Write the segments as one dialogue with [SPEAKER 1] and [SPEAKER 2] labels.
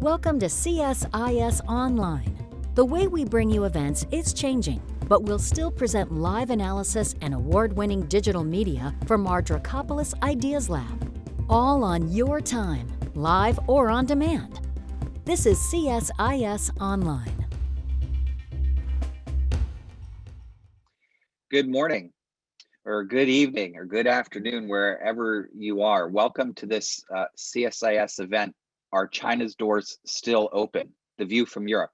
[SPEAKER 1] Welcome to CSIS Online. The way we bring you events is changing, but we'll still present live analysis and award-winning digital media from our Dracopolis Ideas Lab. All on your time, live or on demand. This is CSIS Online.
[SPEAKER 2] Good morning, or good evening, or good afternoon, wherever you are. Welcome to this CSIS event, Are China's Doors Still Open? The View from Europe.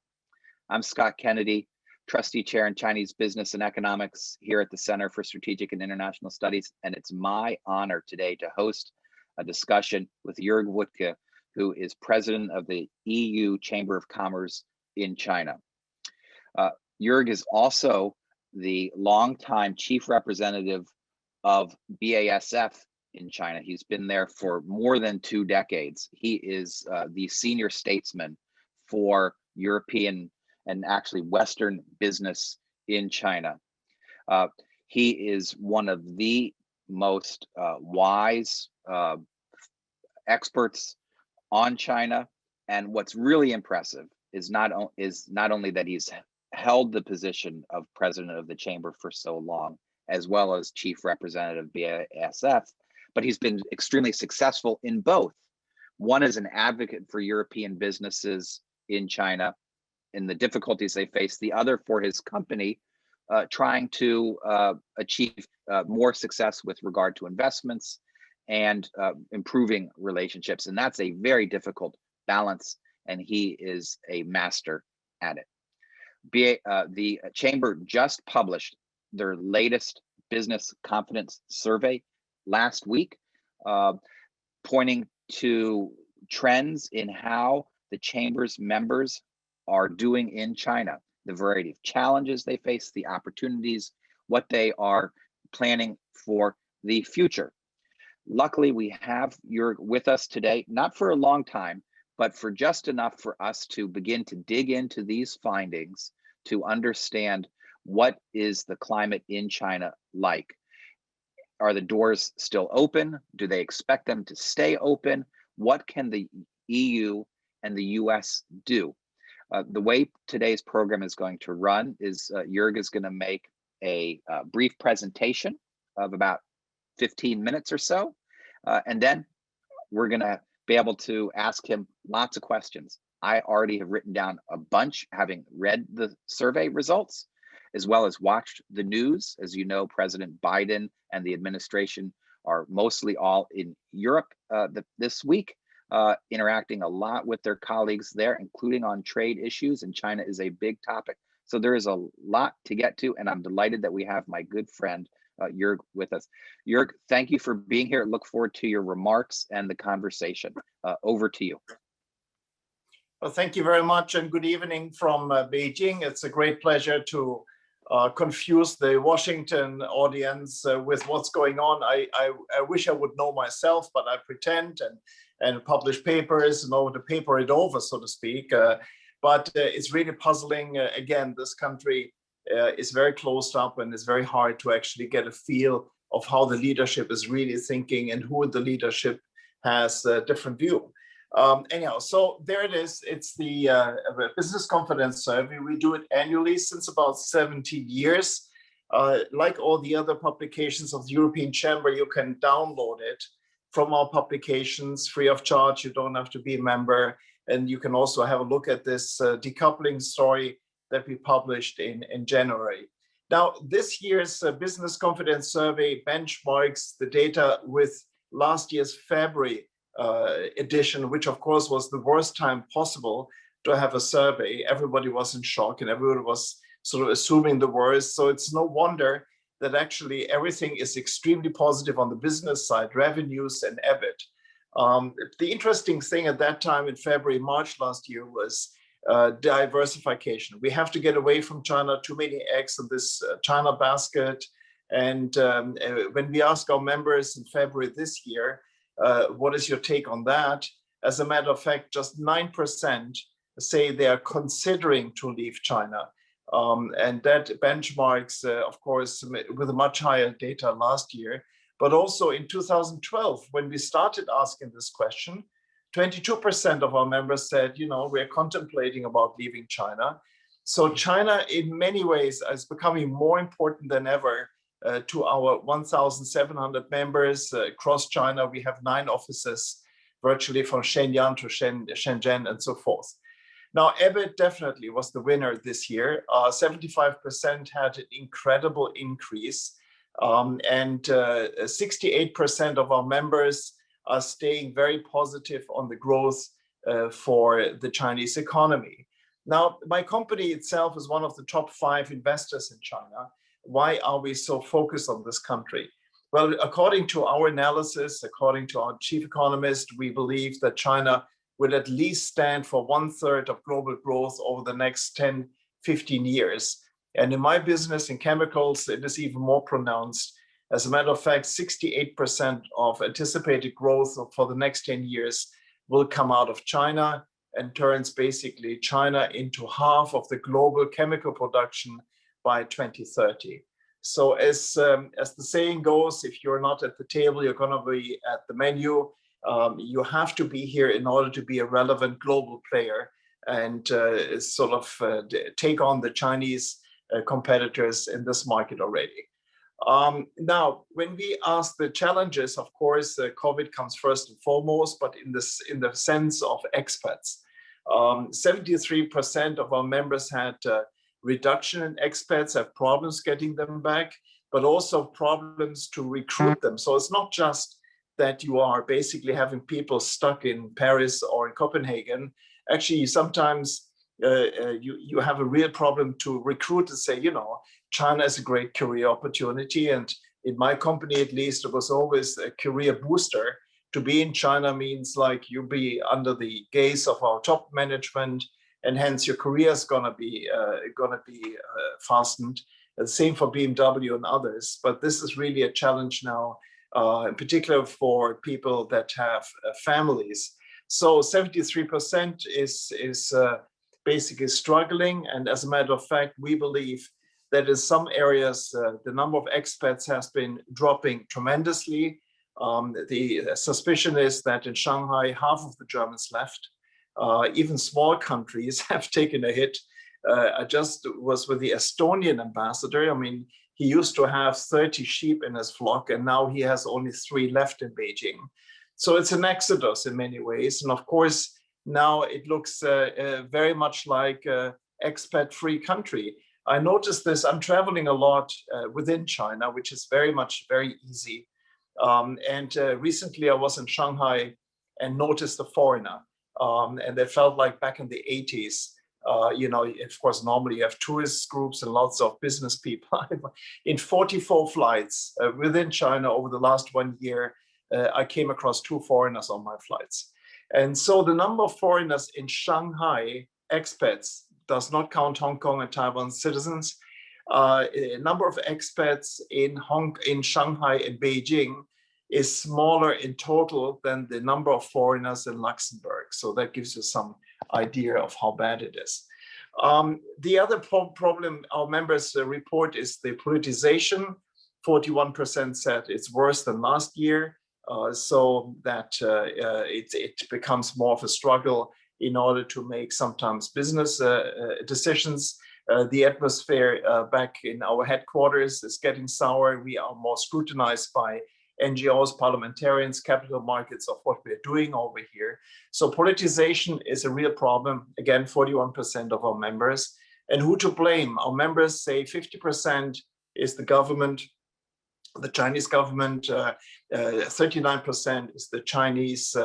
[SPEAKER 2] I'm Scott Kennedy, Trustee Chair in Chinese Business and Economics here at the Center for Strategic and International Studies, and it's my honor today to host a discussion with Joerg Wuttke, who is President of the EU Chamber of Commerce in China. Joerg is also the longtime chief representative of BASF in China. He's been there for more than 2 decades. He is the senior statesman for European and actually Western business in China. He is one of the most wise experts on China. And what's really impressive is not only that he's held the position of president of the chamber for so long, as well as chief representative BASF, but he's been extremely successful in both. One is an advocate for European businesses in China and the difficulties they face. The other for his company, trying to achieve more success with regard to investments and improving relationships. And that's a very difficult balance, and he is a master at it. The chamber just published their latest business confidence survey last week, pointing to trends in how the chamber's members are doing in China, the variety of challenges they face, the opportunities, what they are planning for the future. Luckily, we have Joerg with us today, not for a long time, but for just enough for us to begin to dig into these findings to understand what is the climate in China like. Are the doors still open? Do they expect them to stay open? What can the EU and the US do? The way today's program is going to run is Joerg is going to make a brief presentation of about 15 minutes or so, and then we're going to be able to ask him lots of questions. I already have written down a bunch, having read the survey results, as well as watched the news. As you know, President Biden and the administration are mostly all in Europe this week, interacting a lot with their colleagues there, including on trade issues, and China is a big topic. So there is a lot to get to, and I'm delighted that we have my good friend, Joerg with us. Joerg, thank you for being here. Look forward to your remarks and the conversation. Over to you.
[SPEAKER 3] Well, thank you very much, and good evening from Beijing. It's a great pleasure to confuse the Washington audience with what's going on. I wish I would know myself, but I pretend and publish papers and to paper it over, so to speak. But it's really puzzling. Again, this country is very closed up, and it's very hard to actually get a feel of how the leadership is really thinking and who in the leadership has a different view. Anyhow, so there it is. It's the business confidence survey. We do it annually since about 70 years. Like all the other publications of the European Chamber, you can download it from our publications free of charge. You don't have to be a member. And you can also have a look at this decoupling story that we published in January. Now, this year's business confidence survey benchmarks the data with last year's February edition, which of course was the worst time possible to have a survey. Everybody was in shock and everybody was sort of assuming the worst. So it's no wonder that actually everything is extremely positive on the business side, revenues and EBIT. The interesting thing at that time in February, March last year was diversification. We have to get away from China, too many eggs in this China basket. And when we ask our members in February this year, what is your take on that? As a matter of fact, just 9% say they are considering to leave China. And that benchmarks, of course, with a much higher data last year. But also in 2012, when we started asking this question, 22% of our members said, we're contemplating about leaving China. So China, in many ways, is becoming more important than ever to our 1,700 members across China. We have 9 offices, virtually from Shenyang to Shenzhen and so forth. Now, EBIT definitely was the winner this year. 75% had an incredible increase, and 68% of our members are staying very positive on the growth for the Chinese economy. Now, my company itself is one of the top 5 investors in China. Why are we so focused on this country? Well, according to our analysis, according to our chief economist, we believe that China will at least stand for 1/3 of global growth over the next 10, 15 years. And in my business in chemicals, it is even more pronounced. As a matter of fact, 68% of anticipated growth for the next 10 years will come out of China, and turns basically China into half of the global chemical production by 2030. So as the saying goes, if you're not at the table, you're going to be at the menu. You have to be here in order to be a relevant global player and take on the Chinese competitors in this market already. Now, when we ask the challenges, of course, COVID comes first and foremost, but in the sense of expats, 73% of our members had reduction in expats, have problems getting them back, but also problems to recruit them. So it's not just that you are basically having people stuck in Paris or in Copenhagen. Actually, sometimes you have a real problem to recruit and say, China is a great career opportunity. And in my company, at least, it was always a career booster. To be in China means like you be under the gaze of our top management, and hence your career is gonna be fastened. And same for BMW and others. But this is really a challenge now, in particular for people that have families. So 73% is basically struggling. And as a matter of fact, we believe that in some areas, the number of expats has been dropping tremendously. The suspicion is that in Shanghai, half of the Germans left. Even small countries have taken a hit. I just was with the Estonian ambassador. I mean, he used to have 30 sheep in his flock, and now he has only 3 left in Beijing. So it's an exodus in many ways. And of course, now it looks very much like an expat-free country. I noticed this, I'm traveling a lot within China, which is very easy. Recently I was in Shanghai and noticed a foreigner. And they felt like back in the 80s, of course, normally you have tourist groups and lots of business people. In 44 flights within China over the last 1 year, I came across 2 foreigners on my flights. And so the number of foreigners in Shanghai, expats, does not count Hong Kong and Taiwan citizens. Number of expats in Shanghai and Beijing is smaller in total than the number of foreigners in Luxembourg. So that gives you some idea of how bad it is. The other problem our members report is the politicization. 41% said it's worse than last year, so that it becomes more of a struggle in order to make sometimes business decisions. The atmosphere back in our headquarters is getting sour. We are more scrutinized by NGOs, parliamentarians, capital markets of what we're doing over here. So politicization is a real problem. Again, 41% of our members. And who to blame? Our members say 50% is the government, the Chinese government, 39% is the Chinese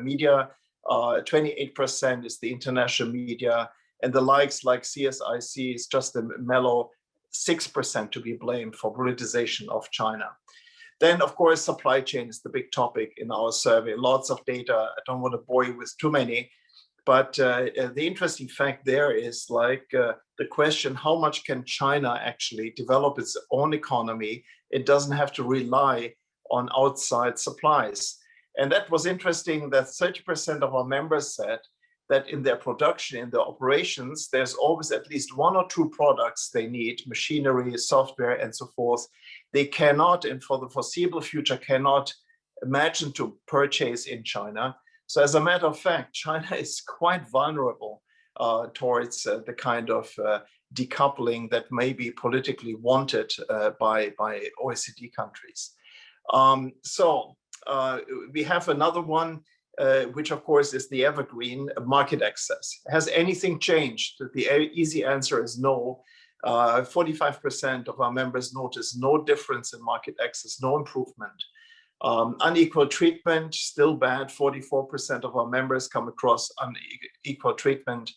[SPEAKER 3] media, 28% is the international media, and the likes like CSIS is just a mellow 6% to be blamed for politicization of China. Then, of course, supply chain is the big topic in our survey. Lots of data. I don't want to bore you with too many, but the interesting fact there is the question, how much can China actually develop its own economy? It doesn't have to rely on outside supplies. And that was interesting that 30% of our members said that in their production, in their operations, there's always at least 1 or 2 products they need, machinery, software, and so forth. They cannot, and for the foreseeable future, cannot imagine to purchase in China. So as a matter of fact, China is quite vulnerable towards the kind of decoupling that may be politically wanted by OECD countries. We have another one, which of course is the evergreen market access. Has anything changed? The easy answer is no. 45% of our members notice no difference in market access, no improvement. Unequal treatment, still bad. 44% of our members come across unequal treatment.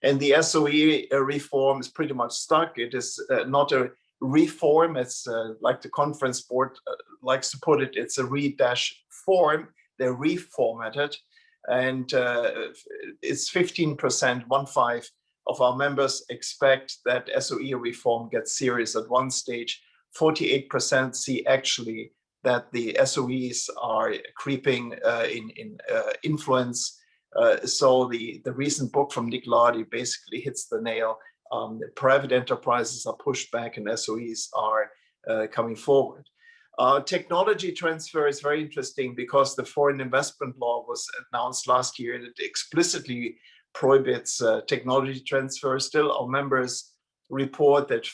[SPEAKER 3] And the SOE reform is pretty much stuck. It is not a reform. It's like the conference board likes to put it, it's a re-form. They're reformatted. And it's 15%, 1/5 of our members expect that SOE reform gets serious at one stage. 48% see actually that the SOEs are creeping in influence. So the recent book from Neutrality basically hits the nail. Private enterprises are pushed back and SOEs are coming forward. Technology transfer is very interesting because the foreign investment law was announced last year and it explicitly prohibits technology transfer. Still, our members report that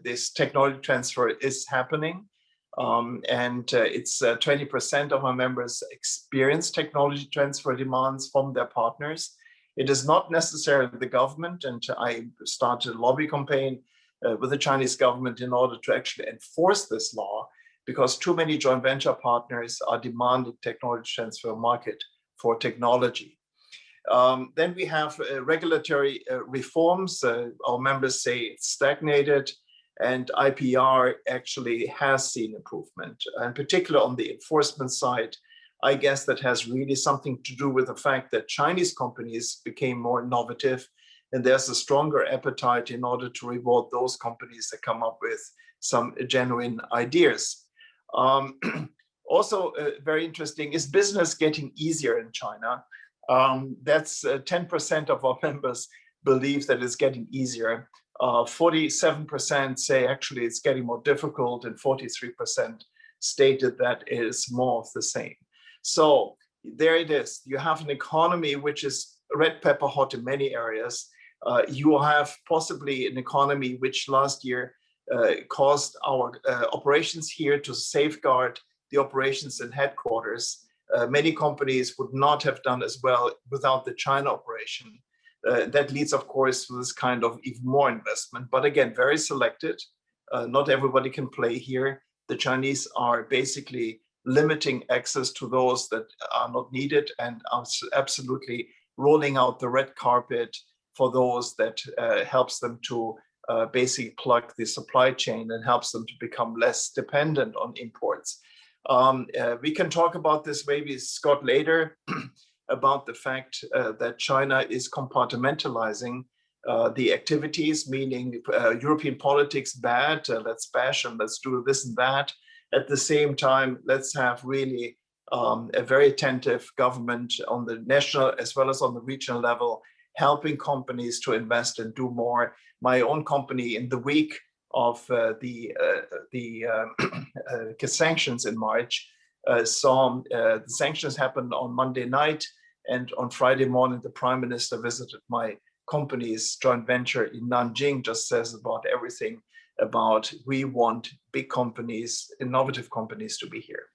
[SPEAKER 3] this technology transfer is happening. It's 20% of our members experience technology transfer demands from their partners. It is not necessarily the government, and I started a lobby campaign with the Chinese government in order to actually enforce this law, because too many joint venture partners are demanding technology transfer market for technology. Then we have regulatory reforms. Our members say it's stagnated, and IPR actually has seen improvement, and particularly on the enforcement side. I guess that has really something to do with the fact that Chinese companies became more innovative, and there's a stronger appetite in order to reward those companies that come up with some genuine ideas. Also very interesting is business getting easier in China. That's 10% of our members believe that it's getting easier. 47% say actually it's getting more difficult, and 43% stated that it is more of the same. So there it is. You have an economy which is red pepper hot in many areas. You have possibly an economy which last year caused our operations here to safeguard the operations in headquarters. Many companies would not have done as well without the China operation. That leads, of course, to this kind of even more investment, but again, very selected. Not everybody can play here. The Chinese are basically limiting access to those that are not needed and are absolutely rolling out the red carpet for those that helps them to basically plug the supply chain and helps them to become less dependent on imports. We can talk about this maybe, Scott, later, about the fact that China is compartmentalizing the activities, meaning European politics bad, let's bash and let's do this and that. At the same time, let's have really a very attentive government on the national as well as on the regional level, helping companies to invest and do more. My own company, in the week of the sanctions in March, saw the sanctions happened on Monday night, and on Friday morning, the Prime Minister visited my company's joint venture in Nanjing. Just says about everything about we want big companies, innovative companies to be here.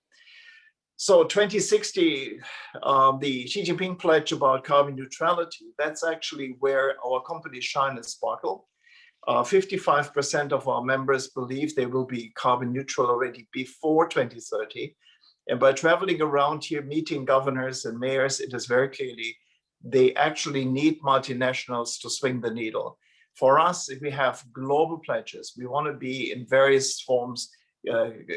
[SPEAKER 3] So 2060, the Xi Jinping pledge about carbon neutrality, that's actually where our companies shine and sparkle. 55% of our members believe they will be carbon neutral already before 2030. And by traveling around here, meeting governors and mayors, it is very clearly they actually need multinationals to swing the needle. For us, if we have global pledges, we want to be in various forms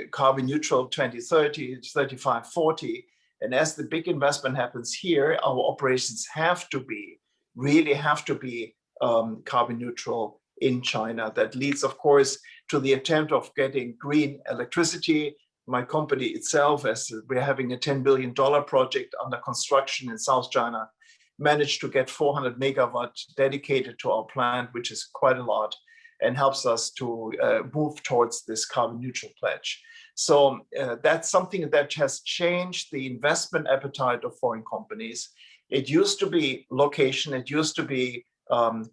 [SPEAKER 3] carbon neutral 2030, 35, 40. And as the big investment happens here, our operations have to be, really have to be carbon neutral in China. That leads, of course, to the attempt of getting green electricity. My company itself, as we're having a $10 billion project under construction in South China, managed to get 400 megawatt dedicated to our plant, which is quite a lot. and helps us to move towards this carbon neutral pledge. So that's something that has changed the investment appetite of foreign companies. It used to be location, it used to be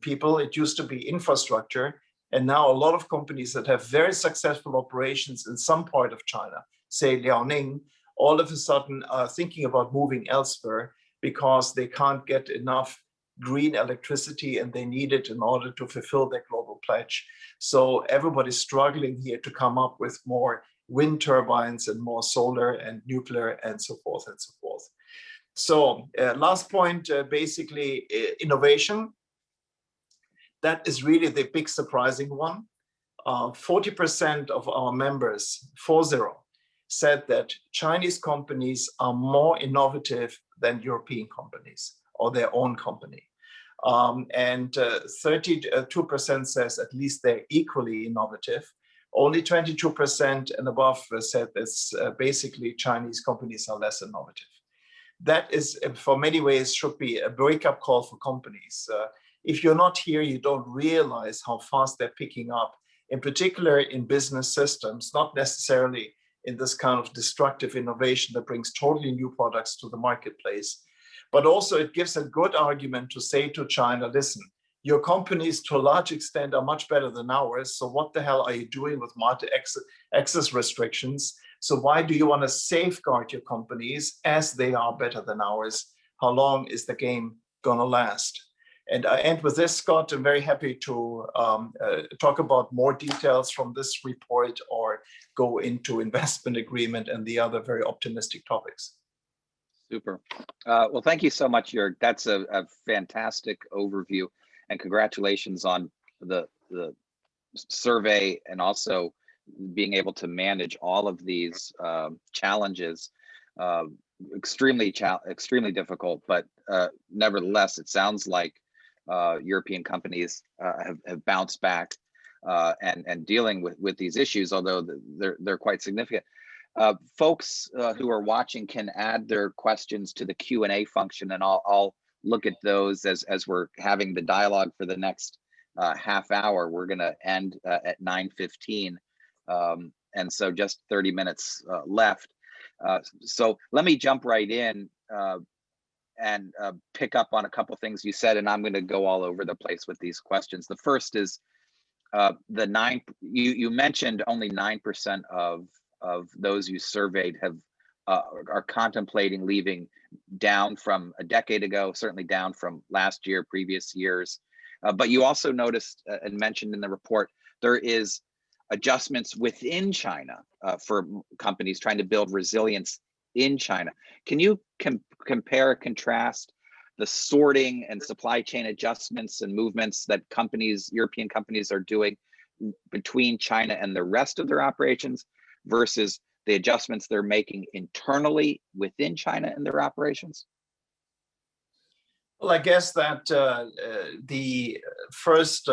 [SPEAKER 3] people, it used to be infrastructure. And now a lot of companies that have very successful operations in some part of China, say Liaoning, all of a sudden are thinking about moving elsewhere because they can't get enough green electricity and they need it in order to fulfill their global pledge. So everybody's struggling here to come up with more wind turbines and more solar and nuclear and so forth and so forth. So last point, basically innovation. That is really the big surprising one. 40% of our members, 40, said that Chinese companies are more innovative than European companies or their own company. And 32% says at least they're equally innovative. Only 22% and above said that basically Chinese companies are less innovative. That is, for many ways, should be a wake-up call for companies. If you're not here, you don't realize how fast they're picking up, in particular in business systems, not necessarily in this kind of destructive innovation that brings totally new products to the marketplace. But also it gives a good argument to say to China, listen, your companies to a large extent are much better than ours. So what the hell are you doing with market access restrictions? So why do you want to safeguard your companies as they are better than ours? How long is the game going to last? And I end with this, Scott. I'm very happy to talk about more details from this report or go into investment agreement and the other very optimistic topics.
[SPEAKER 2] Super. Well, thank you so much, Joerg. That's a fantastic overview, and congratulations on the survey and also being able to manage all of these challenges. Extremely difficult, but nevertheless, it sounds like European companies have bounced back and dealing with these issues, although they're quite significant. Folks who are watching can add their questions to the Q&A function, and I'll look at those as we're having the dialogue for the next half hour. We're going to end at 9:15, and so just 30 minutes left. So let me jump right in and pick up on a couple things you said, and I'm going to go all over the place with these questions. The first is you mentioned only 9% of those you surveyed are contemplating leaving, down from a decade ago, certainly down from last year, previous years. But you also noticed and mentioned in the report there is adjustments within China for companies trying to build resilience in China. Can you compare, contrast the sorting and supply chain adjustments and movements that European companies are doing between China and the rest of their operations versus the adjustments they're making internally within China and their operations?
[SPEAKER 3] Well, I guess that the first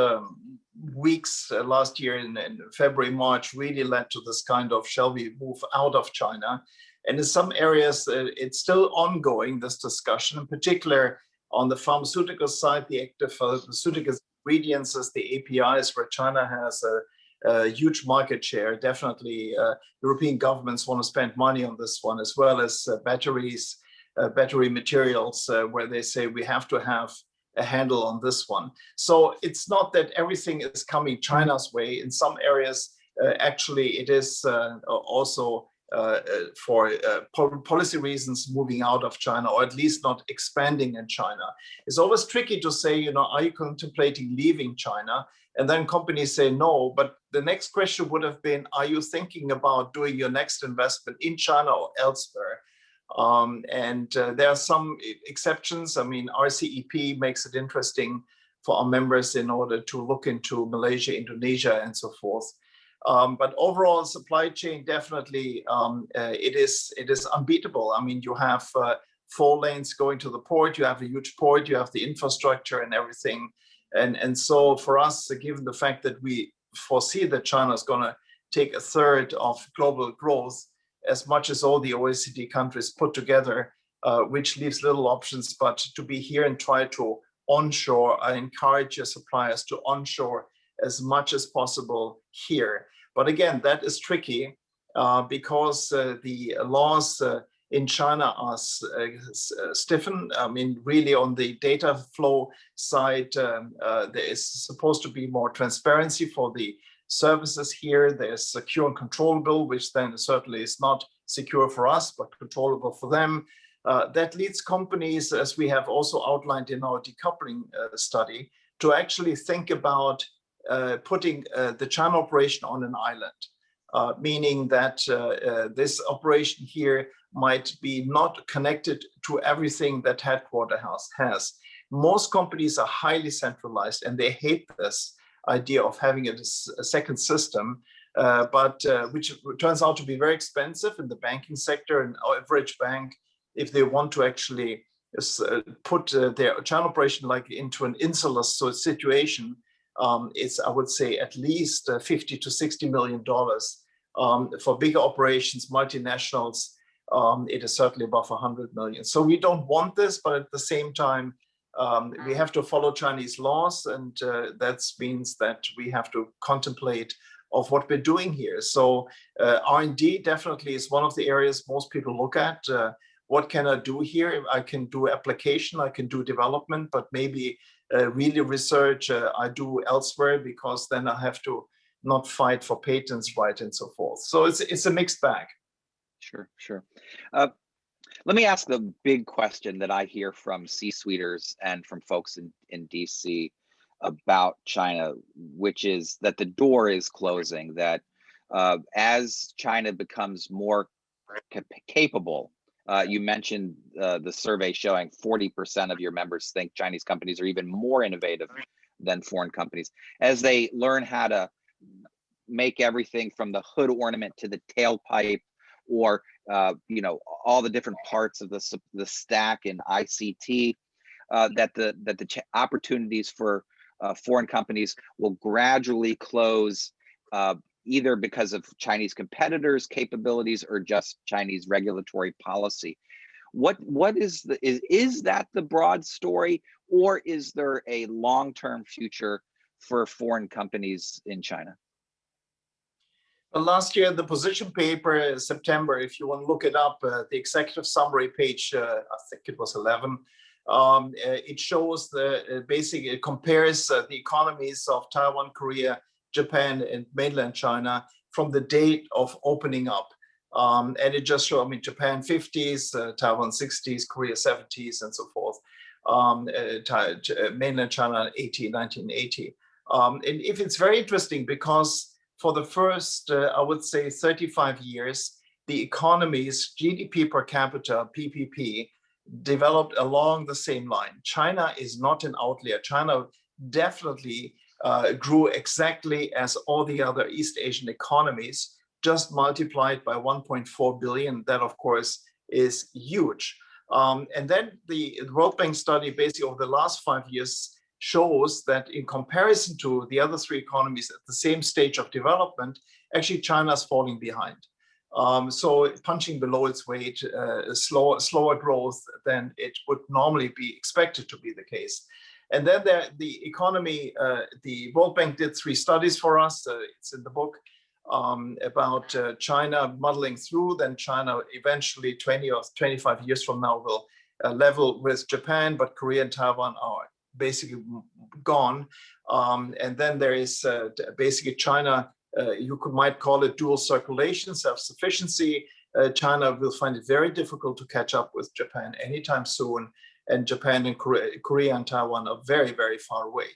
[SPEAKER 3] weeks last year in February, March really led to this kind of, shall we move out of China? And in some areas, it's still ongoing, this discussion, in particular on the pharmaceutical side, the active pharmaceutical ingredients as the APIs, where China has a huge market share. Definitely, European governments want to spend money on this one, as well as batteries, battery materials, where they say we have to have a handle on this one. So it's not that everything is coming China's way. In some areas, actually, it is also for policy reasons moving out of China, or at least not expanding in China. It's always tricky to say, are you contemplating leaving China? And then companies say no, but the next question would have been, are you thinking about doing your next investment in China or elsewhere? And there are some exceptions. I mean, RCEP makes it interesting for our members in order to look into Malaysia, Indonesia, and so forth. But overall, supply chain, definitely, it is unbeatable. I mean, you have 4 lanes going to the port, you have a huge port, you have the infrastructure and everything. And so for us, given the fact that we foresee that China is going to take a third of global growth, as much as all the OECD countries put together, which leaves little options but to be here and try to onshore. I encourage your suppliers to onshore as much as possible here. But again, that is tricky because the laws in China are stiffened. I mean, really on the data flow side, there is supposed to be more transparency for the services here. There's secure and controllable, which then certainly is not secure for us, but controllable for them. That leads companies, as we have also outlined in our decoupling study, to actually think about putting the China operation on an island, meaning that this operation here might be not connected to everything that headquarters has. Most companies are highly centralized and they hate this idea of having a second system, but which turns out to be very expensive in the banking sector. An average bank, if they want to actually put their China operation like into an insular situation, it's, I would say, at least $50 to $60 million. For bigger operations, multinationals, it is certainly above 100 million. So we don't want this, but at the same time, we have to follow Chinese laws, and that means that we have to contemplate of what we're doing here. So R&D definitely is one of the areas most people look at. What can I do here? I can do application, I can do development, but maybe really research I do elsewhere, because then I have to not fight for patents, right, and so forth. So it's a mixed bag.
[SPEAKER 2] Sure, sure. Let me ask the big question that I hear from C-suiters and from folks in DC about China, which is that the door is closing, that as China becomes more capable, you mentioned the survey showing 40% of your members think Chinese companies are even more innovative than foreign companies. As they learn how to make everything from the hood ornament to the tailpipe, or you know, all the different parts of the stack in ICT, that the opportunities for foreign companies will gradually close, either because of Chinese competitors' capabilities or just Chinese regulatory policy. What is that the broad story, or is there a long-term future for foreign companies in China?
[SPEAKER 3] Well, last year, the position paper, September, if you want to look it up, the executive summary page, I think it was 11, it shows basically it compares the economies of Taiwan, Korea, Japan, and mainland China from the date of opening up. And it just shows, I mean, Japan 50s, Taiwan 60s, Korea 70s, and so forth. Mainland China 1980. And if it's very interesting, because for the first, I would say 35 years, the economy's GDP per capita, PPP, developed along the same line. China is not an outlier. China definitely grew exactly as all the other East Asian economies, just multiplied by 1.4 billion. That, of course, is huge. And then the World Bank study, basically over the last 5 years, shows that in comparison to the other three economies at the same stage of development, actually China is falling behind. So punching below its weight, slower growth than it would normally be expected to be the case. And then the economy, the World Bank did 3 studies for us. It's in the book about China muddling through. Then China eventually 20 or 25 years from now will level with Japan, but Korea and Taiwan are basically gone. And then there is basically China, you might call it dual circulation, self-sufficiency. China will find it very difficult to catch up with Japan anytime soon. And Japan and Korea and Taiwan are very, very far away.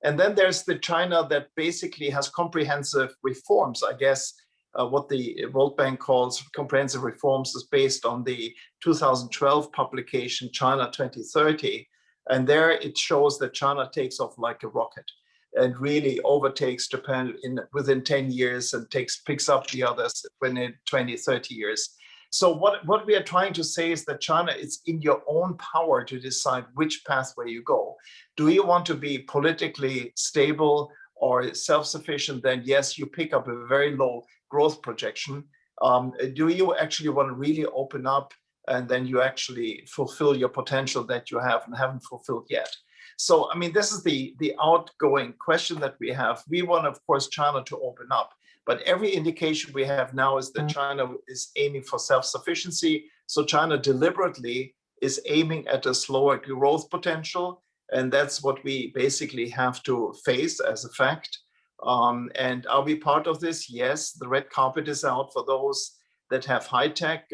[SPEAKER 3] And then there's the China that basically has comprehensive reforms. I guess what the World Bank calls comprehensive reforms is based on the 2012 publication, China 2030. And there it shows that China takes off like a rocket and really overtakes Japan within 10 years and picks up the others within 20, 30 years. So what we are trying to say is that China, it's in your own power to decide which pathway you go. Do you want to be politically stable or self-sufficient? Then yes, you pick up a very low growth projection. Do you actually want to really open up and then you actually fulfill your potential that you have and haven't fulfilled yet? So, I mean, this is the outgoing question that we have. We want, of course, China to open up, but every indication we have now is that China is aiming for self-sufficiency. So China deliberately is aiming at a slower growth potential. And that's what we basically have to face as a fact. And are we part of this? Yes, the red carpet is out for those that have high tech.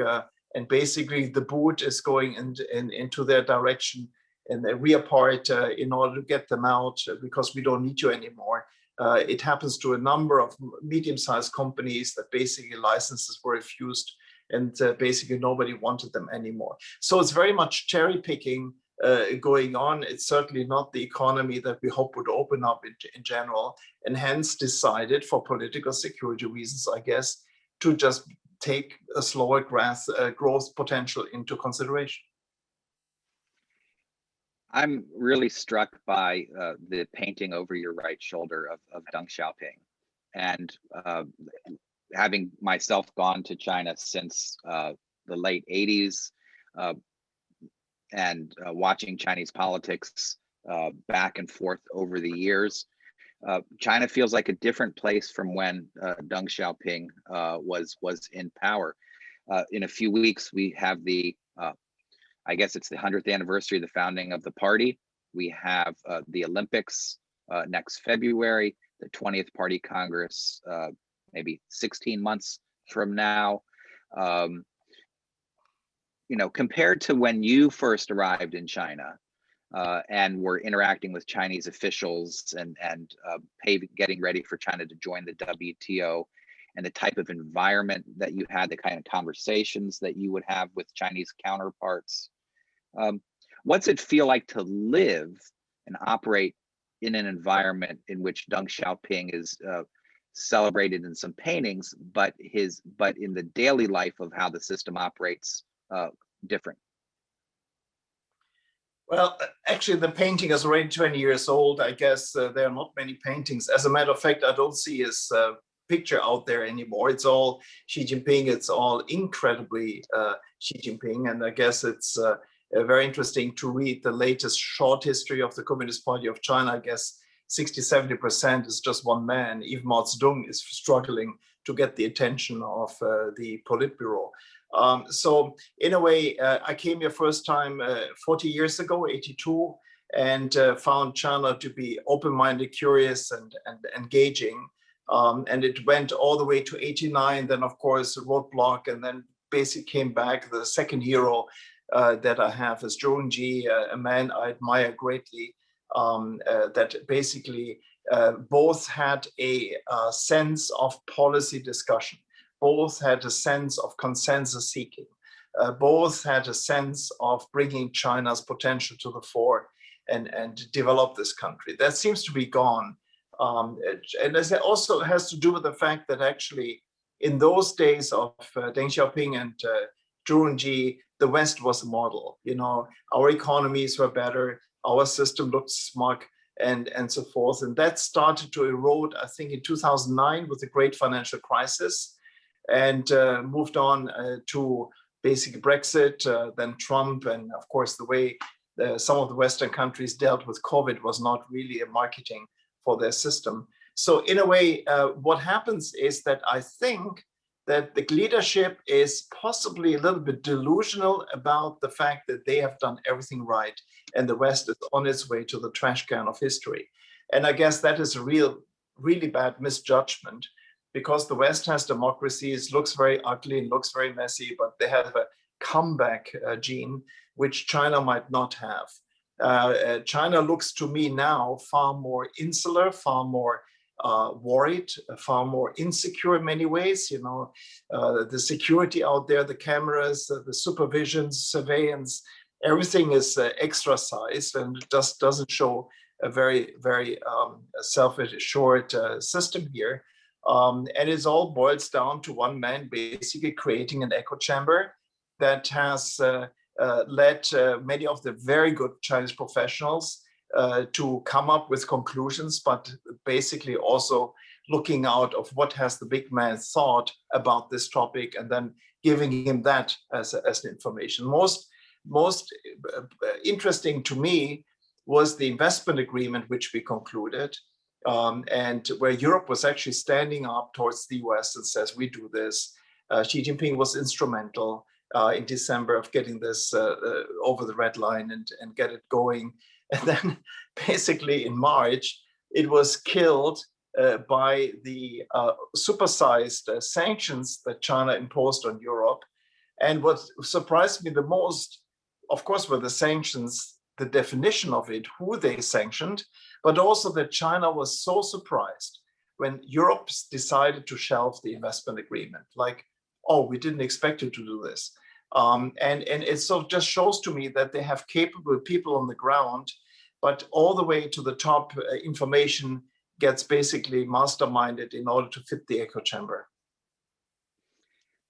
[SPEAKER 3] And basically the boot is going into their direction, and we are part in order to get them out because we don't need you anymore. It happens to a number of medium-sized companies that basically licenses were refused, and basically nobody wanted them anymore. So it's very much cherry picking going on. It's certainly not the economy that we hope would open up in general, and hence decided for political security reasons, I guess, to just take a slower growth potential into consideration.
[SPEAKER 2] I'm really struck by the painting over your right shoulder of Deng Xiaoping, and having myself gone to China since the late 80s, and watching Chinese politics back and forth over the years, China feels like a different place from when Deng Xiaoping was in power. In a few weeks, we have the I guess it's the 100th anniversary of the founding of the party. We have the Olympics next February, the 20th Party Congress, maybe 16 months from now. You know, compared to when you first arrived in China and were interacting with Chinese officials and getting ready for China to join the WTO, and the type of environment that you had, the kind of conversations that you would have with Chinese counterparts. What's it feel like to live and operate in an environment in which Deng Xiaoping is celebrated in some paintings, but in the daily life of how the system operates, different?
[SPEAKER 3] Well, actually, the painting is already 20 years old. I guess there are not many paintings. As a matter of fact, I don't see his picture out there anymore. It's all Xi Jinping. It's all incredibly Xi Jinping. And I guess it's very interesting to read the latest short history of the Communist Party of China. I guess 60–70% is just one man. Even Mao Zedong is struggling to get the attention of the Politburo. So in a way, I came here first time 40 years ago, 82, and found China to be open-minded, curious, and engaging. And it went all the way to 89, then of course a roadblock, and then basically came back. The second hero that I have is Zhou, a man I admire greatly, that basically both had a sense of policy discussion, both had a sense of consensus seeking, both had a sense of bringing China's potential to the fore and develop this country. That seems to be gone. And this also has to do with the fact that actually in those days of Deng Xiaoping and Zhou, the West was a model. You know, our economies were better, our system looked smug, and so forth. And that started to erode, I think, in 2009 with the great financial crisis, and moved on to basically Brexit, then Trump, and of course the way some of the Western countries dealt with COVID was not really a marketing for their system. So in a way, what happens is that I think that the leadership is possibly a little bit delusional about the fact that they have done everything right and the West is on its way to the trash can of history. And I guess that is a really bad misjudgment, because the West has democracies, looks very ugly and looks very messy, but they have a comeback gene, which China might not have. China looks to me now far more insular, far more worried, far more insecure in many ways. You know, the security out there, the cameras, the supervision, surveillance, everything is extra-sized and just doesn't show a very, very self-assured system here. And it all boils down to one man basically creating an echo chamber that has led many of the very good Chinese professionals to come up with conclusions, but basically also looking out of what has the big man thought about this topic and then giving him that as information. Most interesting to me was the investment agreement, which we concluded, and where Europe was actually standing up towards the US and says, we do this. Xi Jinping was instrumental in December of getting this over the red line and get it going. And then basically in March, it was killed by the supersized sanctions that China imposed on Europe. And what surprised me the most, of course, were the sanctions, the definition of it, who they sanctioned, but also that China was so surprised when Europe decided to shelve the investment agreement. Like, oh, we didn't expect you to do this. And it so just shows to me that they have capable people on the ground, but all the way to the top, information gets basically masterminded in order to fit the echo chamber.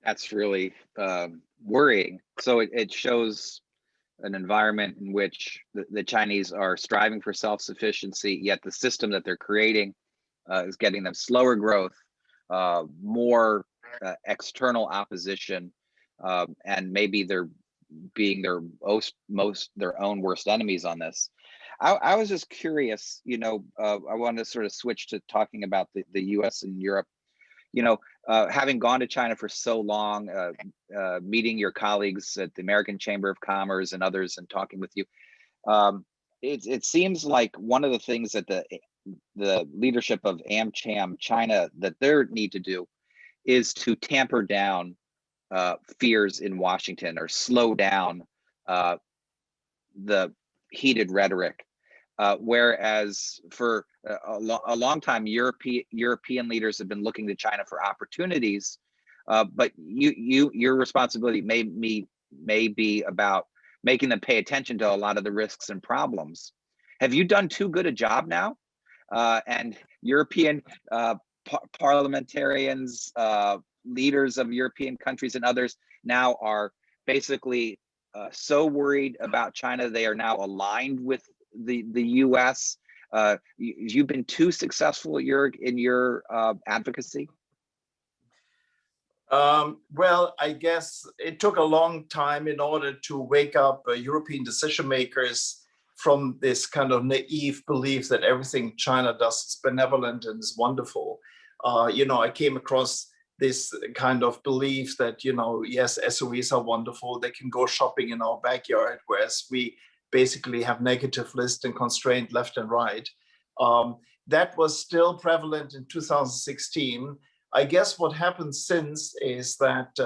[SPEAKER 2] That's really worrying. So it shows an environment in which the Chinese are striving for self-sufficiency, yet the system that they're creating is getting them slower growth, more external opposition, and maybe they're being their own worst enemies on this. I was just curious, I wanted to sort of switch to talking about the US and Europe. Having gone to China for so long, meeting your colleagues at the American Chamber of Commerce and others and talking with you, it seems like one of the things that the leadership of AmCham China that they need to do is to tamper down fears in Washington or slow down the heated rhetoric. Whereas for a long time, European leaders have been looking to China for opportunities, but your responsibility may be about making them pay attention to a lot of the risks and problems. Have you done too good a job now? And European parliamentarians, leaders of European countries and others now are basically so worried about China, they are now aligned with the US. You've been too successful, Joerg, in your advocacy?
[SPEAKER 3] Well, I guess it took a long time in order to wake up European decision makers from this kind of naive belief that everything China does is benevolent and is wonderful. I came across this kind of belief that, yes, SOEs are wonderful. They can go shopping in our backyard, whereas we basically have negative list and constraint left and right. That was still prevalent in 2016. I guess what happened since is that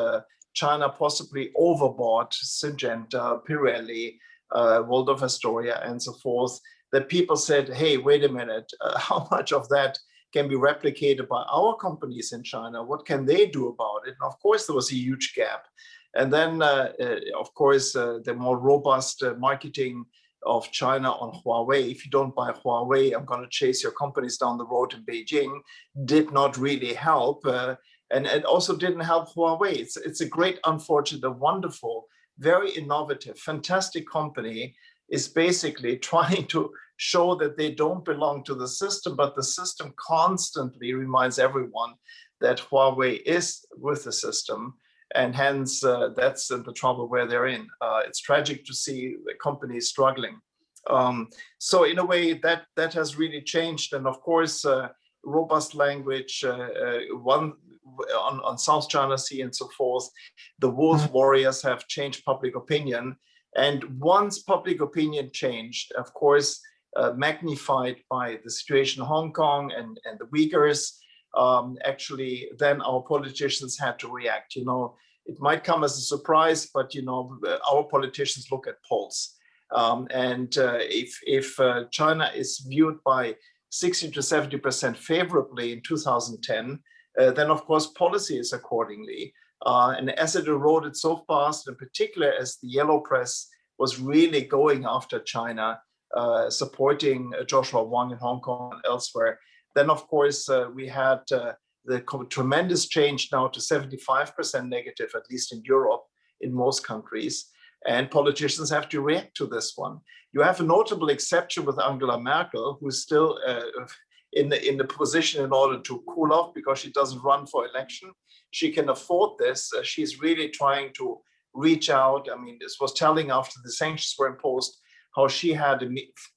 [SPEAKER 3] China possibly overbought Syngenta, Pirelli, Waldorf Astoria, and so forth, that people said, hey, wait a minute, how much of that can be replicated by our companies in China? What can they do about it? And of course, there was a huge gap. And then, of course, the more robust marketing of China on Huawei, if you don't buy Huawei, I'm going to chase your companies down the road in Beijing, did not really help. And it also didn't help Huawei. It's a great, unfortunate, wonderful, very innovative, fantastic company is basically trying to show that they don't belong to the system, but the system constantly reminds everyone that Huawei is with the system. And hence, that's the trouble where they're in. It's tragic to see the companies struggling. So in a way, that has really changed. And of course, robust language, one on South China Sea and so forth, the wolf warriors have changed public opinion. And once public opinion changed, of course, magnified by the situation in Hong Kong and the Uyghurs, actually, then our politicians had to react. It might come as a surprise, but our politicians look at polls. And if China is viewed by 60 to 70% favorably in 2010, then of course policy is accordingly. And as it eroded so fast, in particular as the yellow press was really going after China, supporting Joshua Wong in Hong Kong and elsewhere, then of course we had the tremendous change now to 75% negative, at least in Europe, in most countries. And politicians have to react to this one. You have a notable exception with Angela Merkel, who's still in the position in order to cool off because she doesn't run for election. She can afford this. She's really trying to reach out. I mean, this was telling after the sanctions were imposed how she had a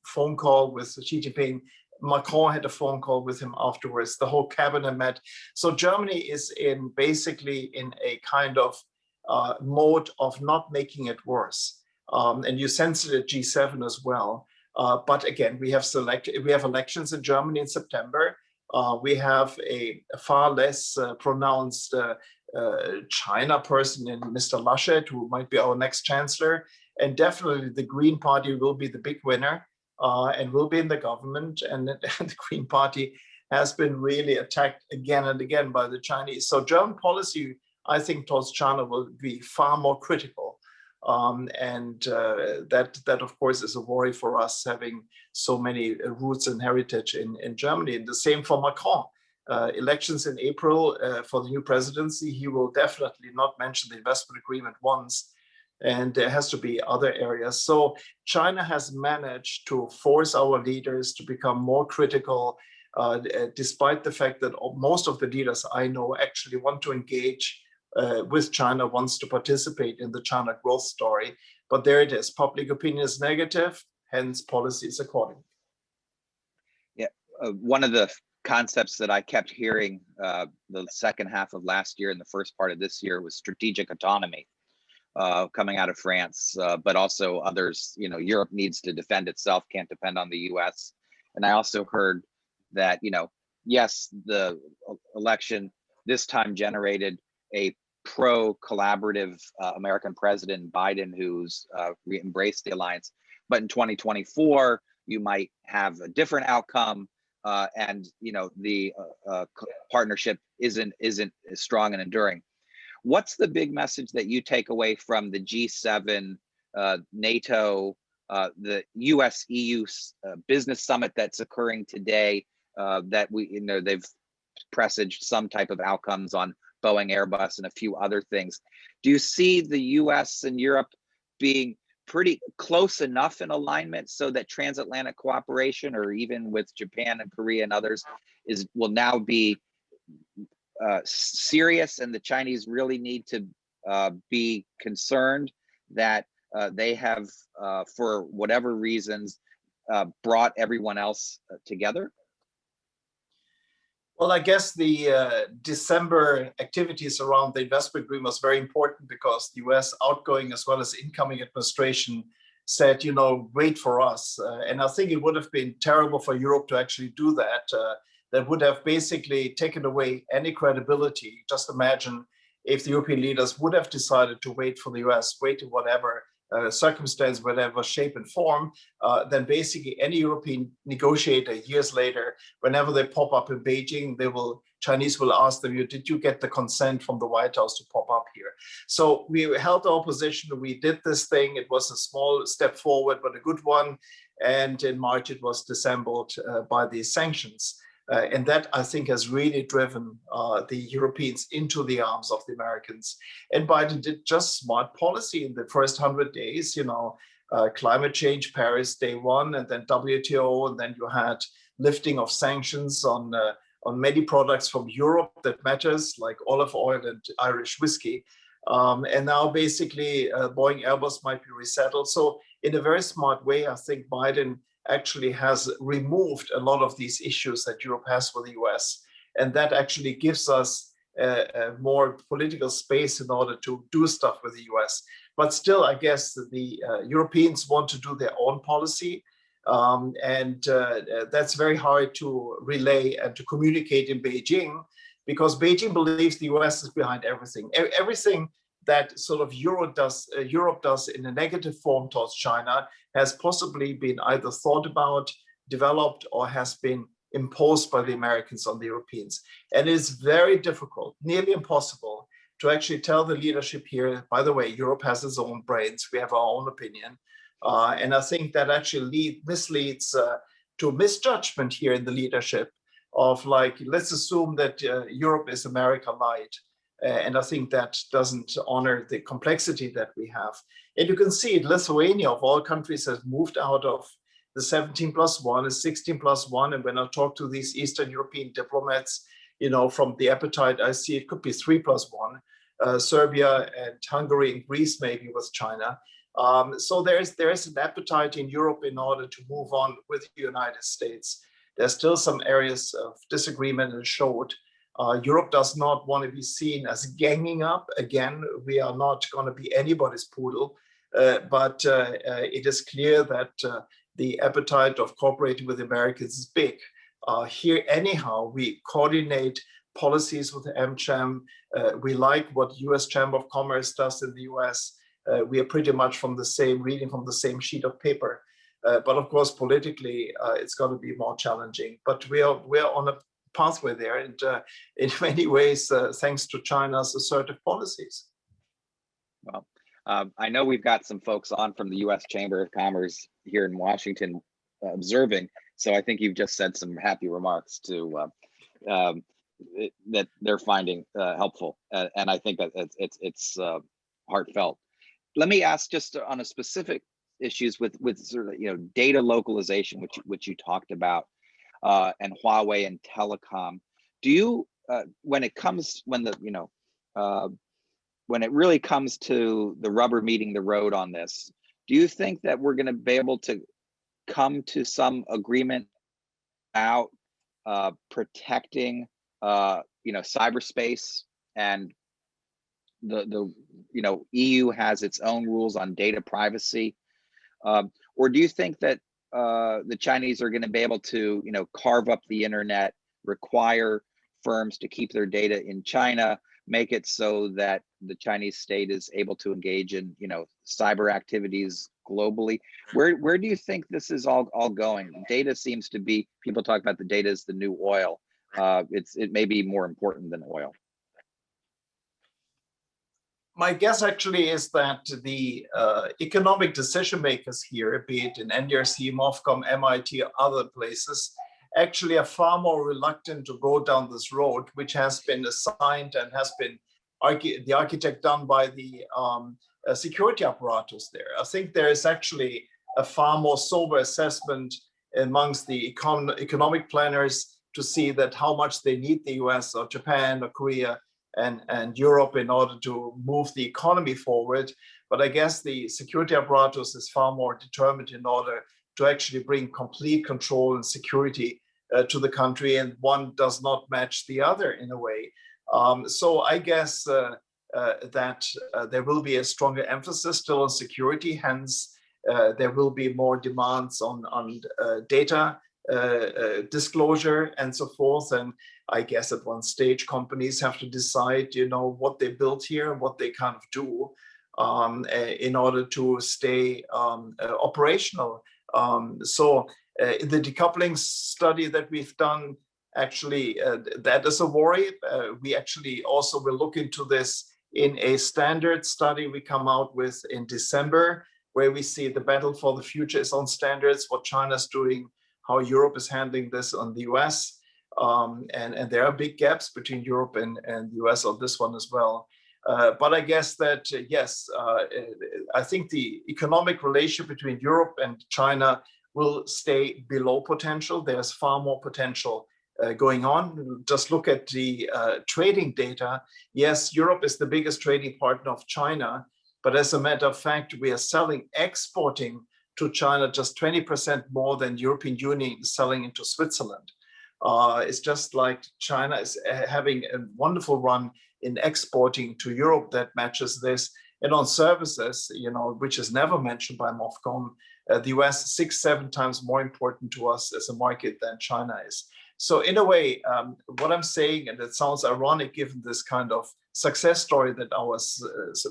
[SPEAKER 3] phone call with Xi Jinping. Macron had a phone call with him afterwards. The whole cabinet met. So Germany is basically in a kind of mode of not making it worse. And you sense it at G7 as well. But again, we have elections in Germany in September. We have a far less pronounced China person in Mr. Laschet, who might be our next chancellor. And definitely the Green Party will be the big winner and will be in the government. And the Green Party has been really attacked again and again by the Chinese. So German policy, I think, towards China will be far more critical. That of course is a worry for us, having so many roots and heritage in Germany. And the same for Macron. Elections in April for the new presidency, he will definitely not mention the investment agreement once, and there has to be other areas. So China has managed to force our leaders to become more critical, despite the fact that most of the leaders I know actually want to engage with China, wants to participate in the China growth story. But there it is. Public opinion is negative, hence policy is according.
[SPEAKER 2] Yeah, one of the concepts that I kept hearing the second half of last year and the first part of this year was strategic autonomy coming out of France, but also others. You know, Europe needs to defend itself, can't depend on the US. And I also heard that, you know, yes, the election this time generated a pro-collaborative American president, Biden, who's embraced the alliance. But in 2024, you might have a different outcome, and you know the partnership isn't as strong and enduring. What's the big message that you take away from the G7, NATO, the US-EU business summit that's occurring today? That they've presaged some type of outcomes on Boeing, Airbus, and a few other things. Do you see the US and Europe being pretty close enough in alignment so that transatlantic cooperation, or even with Japan and Korea and others, will now be serious, and the Chinese really need to be concerned that they have, for whatever reasons, brought everyone else together?
[SPEAKER 3] Well, I guess the December activities around the investment agreement was very important because the US outgoing as well as incoming administration said, you know, wait for us. And I think it would have been terrible for Europe to actually do that. That would have basically taken away any credibility. Just imagine if the European leaders would have decided to wait for the US, wait in whatever circumstance, whatever shape and form, then basically any European negotiator years later, whenever they pop up in Beijing, Chinese will ask them, did you get the consent from the White House to pop up here? So we held our position, we did this thing. It was a small step forward, but a good one. And in March, it was disassembled by these sanctions. And that, I think, has really driven the Europeans into the arms of the Americans. And Biden did just smart policy in the first 100 days, you know, climate change, Paris, day one, and then WTO, and then you had lifting of sanctions on many products from Europe that matters, like olive oil and Irish whiskey. And now basically Boeing, Airbus might be resettled. So in a very smart way, I think Biden actually has removed a lot of these issues that Europe has with the US. And that actually gives us more political space in order to do stuff with the US. But still, I guess the Europeans want to do their own policy. And that's very hard to relay and to communicate in Beijing, because Beijing believes the US is behind everything. Everything that sort of Europe does in a negative form towards China has possibly been either thought about, developed, or has been imposed by the Americans on the Europeans. And it's very difficult, nearly impossible, to actually tell the leadership here, by the way, Europe has its own brains, we have our own opinion. And I think that actually misleads to misjudgment here in the leadership of like, let's assume that Europe is America light. And I think that doesn't honor the complexity that we have. And you can see it, Lithuania of all countries has moved out of the 17+1, is 16+1. And when I talk to these Eastern European diplomats, you know, from the appetite I see, it could be 3+1. Serbia and Hungary and Greece maybe with China. So there is an appetite in Europe in order to move on with the United States. There's still some areas of disagreement and showed. Europe does not want to be seen as ganging up. Again, we are not going to be anybody's poodle, but it is clear that the appetite of cooperating with Americans is big. Here, anyhow, we coordinate policies with the AmCham. We like what US Chamber of Commerce does in the US. We are pretty much from the same, reading from the same sheet of paper. But of course, politically, it's going to be more challenging. But we are on a pathway there, and in many ways, thanks to China's assertive policies.
[SPEAKER 2] Well, I know we've got some folks on from the U.S. Chamber of Commerce here in Washington observing, so I think you've just said some happy remarks to that they're finding helpful, and I think that it's heartfelt. Let me ask just on a specific issues with sort of data localization, which you talked about, and Huawei and telecom. Do you when it really comes to the rubber meeting the road on this, do you think that we're going to be able to come to some agreement about protecting cyberspace, and the EU has its own rules on data privacy, or do you think that the Chinese are going to be able to carve up the internet, require firms to keep their data in China, make it so that the Chinese state is able to engage in cyber activities globally? Where do you think this is all going? Data seems to be, people talk about the data as the new oil. It may be more important than oil.
[SPEAKER 3] My guess actually is that the economic decision makers here, be it in NDRC, MOFCOM, MIT, or other places, actually are far more reluctant to go down this road, which has been assigned and has been the architect done by the security apparatus there. I think there is actually a far more sober assessment amongst the economic planners to see that how much they need the US or Japan or Korea and Europe in order to move the economy forward. But I guess the security apparatus is far more determined in order to actually bring complete control and security to the country, and one does not match the other in a way. So I guess that there will be a stronger emphasis still on security, hence there will be more demands on data disclosure and so forth. And I guess at one stage companies have to decide, what they built here and what they kind of do in order to stay operational. So in the decoupling study that we've done, actually, that is a worry. We actually also will look into this in a standard study we come out with in December, where we see the battle for the future is on standards, what China's doing, how Europe is handling this on the US. And there are big gaps between Europe and the US on this one as well. But I guess that, yes, I think the economic relationship between Europe and China will stay below potential. There's far more potential going on. Just look at the trading data. Yes, Europe is the biggest trading partner of China, but as a matter of fact, we are exporting to China just 20% more than European Union is selling into Switzerland. It's just like China is having a wonderful run in exporting to Europe that matches this. And on services, which is never mentioned by MOFCOM, the US is 6-7 times more important to us as a market than China is. So in a way, what I'm saying, and it sounds ironic given this kind of success story that our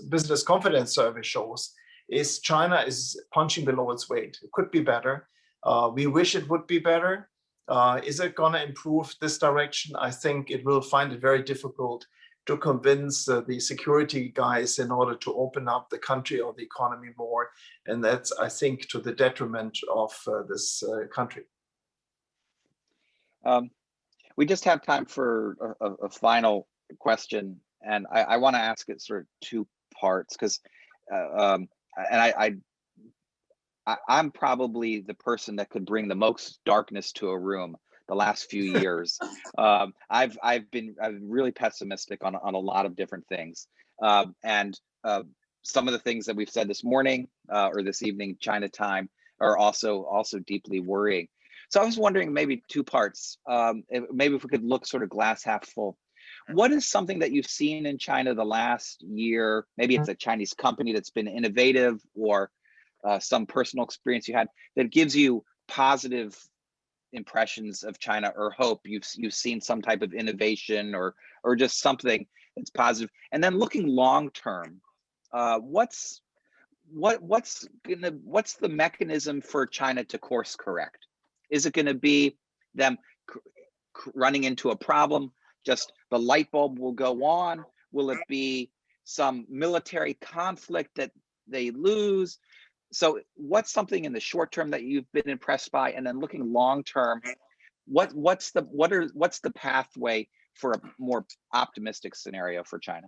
[SPEAKER 3] business confidence survey shows, is China is punching below its weight. It could be better. We wish it would be better. Is it going to improve this direction? I think it will find it very difficult to convince the security guys in order to open up the country or the economy more. And that's, I think, to the detriment of this country.
[SPEAKER 2] We just have time for a final question. And I want to ask it sort of two parts, because I'm probably the person that could bring the most darkness to a room the last few years. I've been really pessimistic on a lot of different things, and some of the things that we've said this morning or this evening, China time, are also deeply worrying. So I was wondering, maybe two parts. Maybe if we could look sort of glass half full. What is something that you've seen in China the last year? Maybe it's a Chinese company that's been innovative, or some personal experience you had that gives you positive impressions of China, or hope you've seen some type of innovation or just something that's positive. And then looking long term, what's the mechanism for China to course correct? Is it going to be them running into a problem, just the light bulb will go on? Will it be some military conflict that they lose? So what's something in the short term that you've been impressed by? And then looking long term, what's the pathway for a more optimistic scenario for China?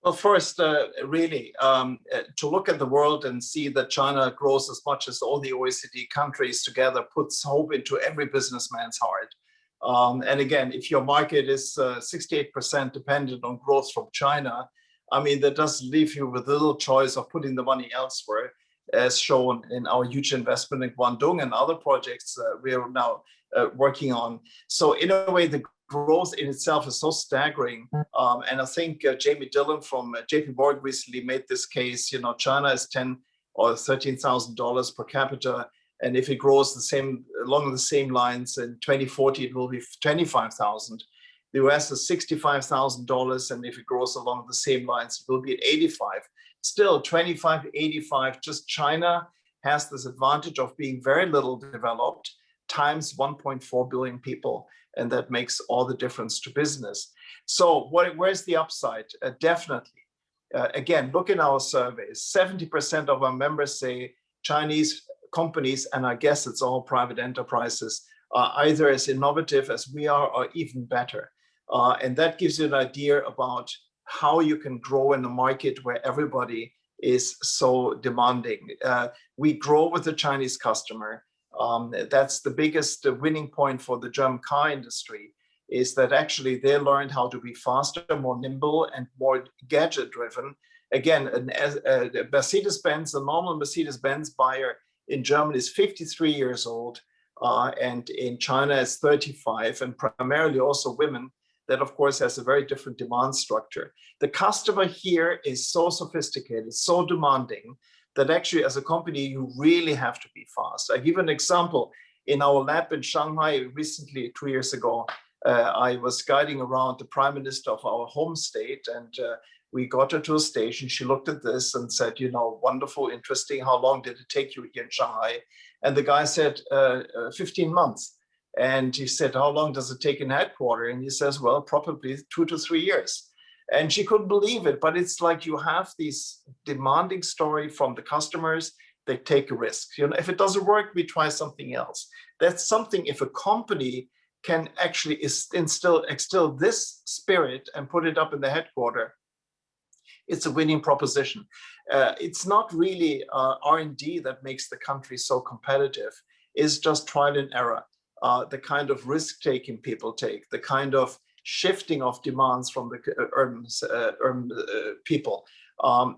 [SPEAKER 3] Well, first, really, to look at the world and see that China grows as much as all the OECD countries together puts hope into every businessman's heart. And again, if your market is 68% dependent on growth from China, I mean, that does leave you with little choice of putting the money elsewhere, as shown in our huge investment in Guangdong and other projects we are now working on. So in a way, the growth in itself is so staggering. And I think Jamie Dillon from JP Morgan recently made this case. You know, China is $10,000 or $13,000 per capita. And if it grows along the same lines, in 2040, it will be 25,000. The US is $65,000, and if it grows along the same lines, it will be at 85. Still, 25, 85, just China has this advantage of being very little developed times 1.4 billion people, and that makes all the difference to business. So where's the upside? Definitely. Again, look in our surveys, 70% of our members say Chinese companies, and I guess it's all private enterprises, are either as innovative as we are or even better. And that gives you an idea about how you can grow in a market where everybody is so demanding. We grow with the Chinese customer. That's the biggest winning point for the German car industry, is that actually they learned how to be faster, more nimble, and more gadget driven. Again, a Mercedes-Benz, a normal Mercedes-Benz buyer in Germany is 53 years old, and in China is 35, and primarily also women. That, of course, has a very different demand structure. The customer here is so sophisticated, so demanding, that actually as a company, you really have to be fast. I give an example. In our lab in Shanghai recently, 2 years ago, I was guiding around the prime minister of our home state, and we got her to a station. She looked at this and said, you know, wonderful, interesting. How long did it take you here in Shanghai? And the guy said, 15 months. And he said, how long does it take in headquarters? And he says, well, probably 2 to 3 years. And she couldn't believe it. But it's like you have this demanding story from the customers. They take a risk. You know, if it doesn't work, we try something else. That's something, if a company can actually instill this spirit and put it up in the headquarters, it's a winning proposition. It's not really R&D that makes the country so competitive. It's just trial and error. The kind of risk-taking people take, the kind of shifting of demands from the urban people.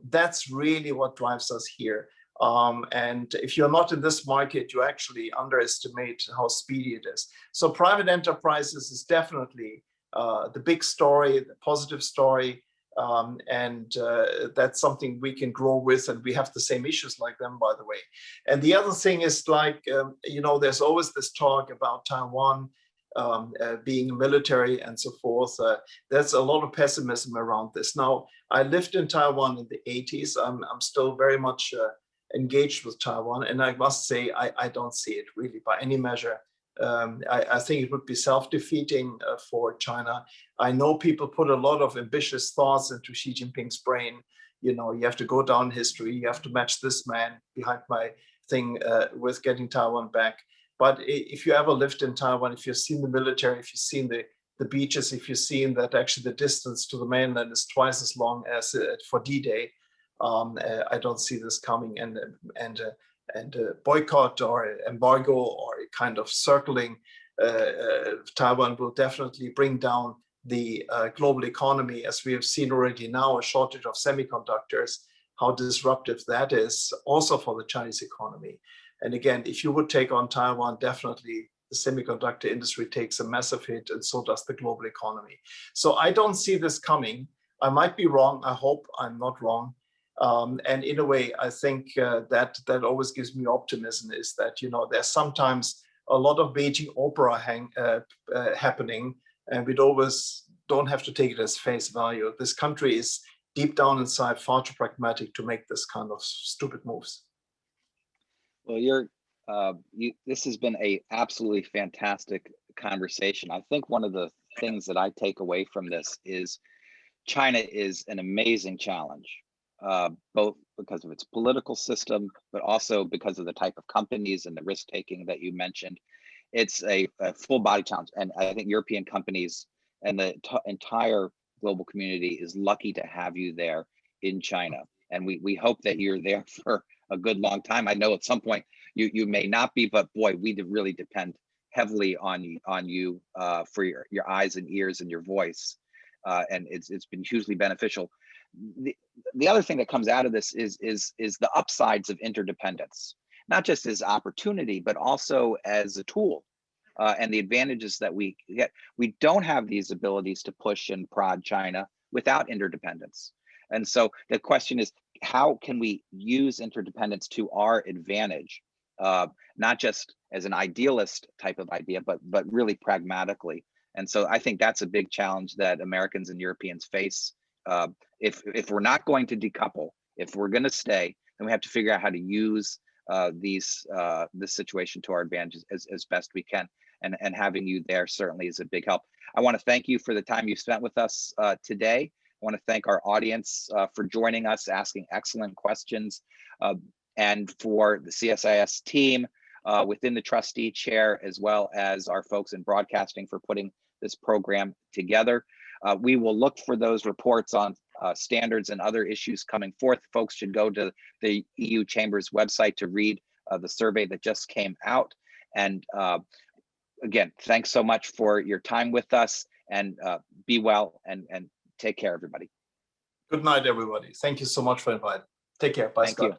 [SPEAKER 3] That's really what drives us here. And if you're not in this market, you actually underestimate how speedy it is. So private enterprises is definitely the big story, the positive story. And that's something we can grow with, and we have the same issues like them, by the way. And the other thing is, like, you know, there's always this talk about Taiwan being military and so forth. There's a lot of pessimism around this. Now, I lived in Taiwan in the 80s. I'm still very much engaged with Taiwan, and I must say I don't see it really by any measure. I think it would be self-defeating for China. I know people put a lot of ambitious thoughts into Xi Jinping's brain. You know, you have to go down history. You have to match this man behind my thing with getting Taiwan back. But if you ever lived in Taiwan, if you've seen the military, if you've seen the beaches, if you've seen that actually the distance to the mainland is twice as long as for D-Day, I don't see this coming. And boycott or embargo or kind of circling Taiwan will definitely bring down the global economy, as we have seen already now, a shortage of semiconductors, how disruptive that is also for the Chinese economy. And again, if you would take on Taiwan, definitely the semiconductor industry takes a massive hit, and so does the global economy. So I don't see this coming. I might be wrong. I hope I'm not wrong. And in a way, I think that always gives me optimism, is that, you know, there's sometimes a lot of Beijing opera happening, and we always don't have to take it as face value. This country is deep down inside far too pragmatic to make this kind of stupid moves.
[SPEAKER 2] Well, this has been a absolutely fantastic conversation. I think one of the things that I take away from this is China is an amazing challenge, both because of its political system, but also because of the type of companies and the risk taking that you mentioned. It's a full body challenge, and I think European companies and the entire global community is lucky to have you there in China. And we hope that you're there for a good long time. I know at some point you may not be, but boy, we really depend heavily on you for your eyes and ears and your voice. And it's been hugely beneficial. The other thing that comes out of this is the upsides of interdependence, not just as opportunity, but also as a tool. And the advantages that we get. We don't have these abilities to push and prod China without interdependence. And so the question is, how can we use interdependence to our advantage, not just as an idealist type of idea, but really pragmatically. And so I think that's a big challenge that Americans and Europeans face. If we're not going to decouple, if we're going to stay, then we have to figure out how to use this situation to our advantage as best we can. And having you there certainly is a big help. I want to thank you for the time you spent with us today. I want to thank our audience for joining us, asking excellent questions, and for the CSIS team within the trustee chair, as well as our folks in broadcasting for putting this program together. We will look for those reports on standards and other issues coming forth. Folks should go to the EU Chamber's website to read the survey that just came out. And again, thanks so much for your time with us, and be well and take care, everybody.
[SPEAKER 3] Good night, everybody. Thank you so much for inviting. Take care. Bye, Scott.
[SPEAKER 2] Thank you.